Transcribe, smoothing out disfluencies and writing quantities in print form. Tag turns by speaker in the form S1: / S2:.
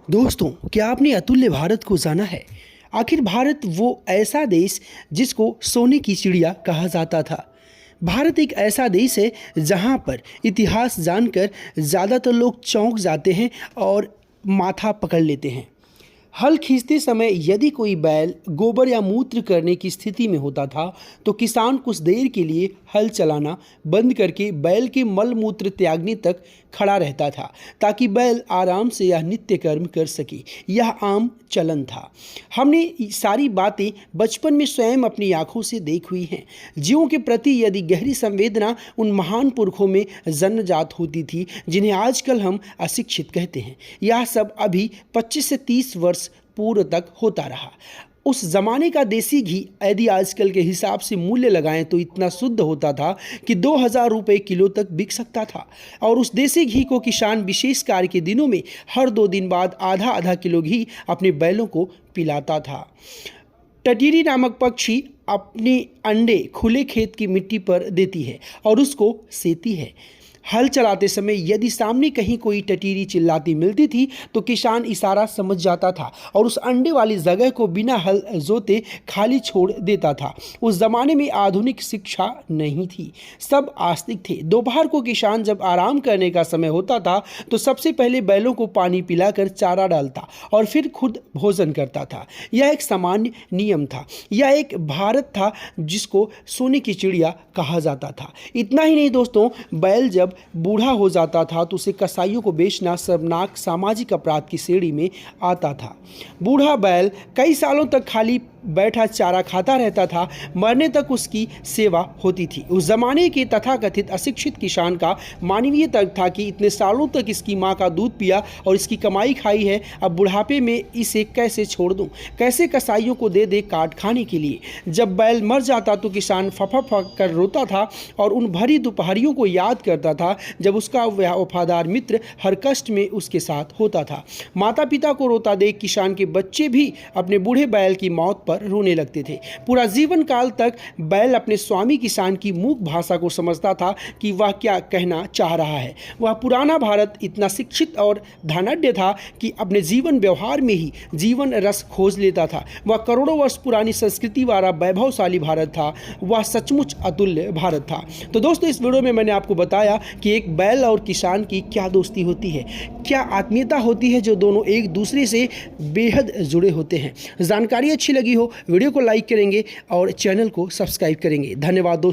S1: दोस्तों, क्या आपने अतुल्य भारत को जाना है? आखिर भारत वो ऐसा देश जिसको सोने की चिड़िया कहा जाता था। भारत एक ऐसा देश है जहाँ पर इतिहास जानकर ज़्यादातर लोग चौंक जाते हैं और माथा पकड़ लेते हैं। हल खींचते समय यदि कोई बैल गोबर या मूत्र करने की स्थिति में होता था तो किसान कुछ देर के लिए हल चलाना बंद करके बैल के मल मूत्र त्यागने तक खड़ा रहता था ताकि बैल आराम से यह नित्य कर्म कर सके। यह आम चलन था। हमने सारी बातें बचपन में स्वयं अपनी आंखों से देख हुई हैं। जीवों के प्रति यदि गहरी संवेदना उन महान पुरखों में जन्मजात होती थी जिन्हें आजकल हम अशिक्षित कहते हैं। यह सब अभी 25 से 30 वर्ष पूर्व तक होता रहा। उस जमाने का देसी घी यदि आजकल के हिसाब से मूल्य लगाएं तो इतना शुद्ध होता था कि 2000 रुपये किलो तक बिक सकता था। और उस देसी घी को किसान विशेष कार्य के दिनों में हर 2 दिन बाद आधा आधा किलो घी अपने बैलों को पिलाता था। टटीरी नामक पक्षी अपने अंडे खुले खेत की मिट्टी पर देती है और उसको सेती है। हल चलाते समय यदि सामने कहीं कोई टटीरी चिल्लाती मिलती थी तो किसान इशारा समझ जाता था और उस अंडे वाली जगह को बिना हल जोते खाली छोड़ देता था। उस जमाने में आधुनिक शिक्षा नहीं थी, सब आस्तिक थे। दोपहर को किसान जब आराम करने का समय होता था तो सबसे पहले बैलों को पानी पिलाकर चारा डालता और फिर खुद भोजन करता था। यह एक सामान्य नियम था। यह एक भारत था जिसको सोने की चिड़िया कहा जाता था। इतना ही नहीं दोस्तों, बैल जब बूढ़ा हो जाता था तो उसे कसाईयों को बेचना शर्मनाक सामाजिक अपराध की श्रेणी में आता था। बूढ़ा बैल कई सालों तक खाली बैठा चारा खाता रहता था, मरने तक उसकी सेवा होती थी। उस जमाने के तथाकथित अशिक्षित किसान का मानवीय तर्क था कि इतने सालों तक इसकी माँ का दूध पिया और इसकी कमाई खाई है, अब बुढ़ापे में इसे कैसे छोड़ दूं, कैसे कसाईयों को दे दे काट खाने के लिए। जब बैल मर जाता तो किसान फफा कर रोता था और उन भरी दोपहरियों को याद करता था जब उसका वफादार मित्र हर कष्ट में उसके साथ होता था। माता पिता को रोता देख किसान के बच्चे भी अपने बूढ़े बैल की मौत रोने लगते थे। पूरा जीवन काल तक बैल अपने स्वामी किसान की मूक भाषा को समझता था कि वह क्या कहना चाह रहा है। वह पुराना भारत इतना शिक्षित और धनाढ्य था कि अपने जीवन व्यवहार में ही जीवन रस खोज लेता था। वह करोड़ों वर्ष पुरानी संस्कृति वाला वैभवशाली भारत था। वह सचमुच अतुल्य भारत था। तो दोस्तों, इस वीडियो में मैंने आपको बताया कि एक बैल और किसान की क्या दोस्ती होती है, क्या आत्मीयता होती है जो दोनों एक दूसरे से बेहद जुड़े होते हैं। जानकारी अच्छी लगी हो वीडियो को लाइक करेंगे और चैनल को सब्सक्राइब करेंगे। धन्यवाद दोस्तों।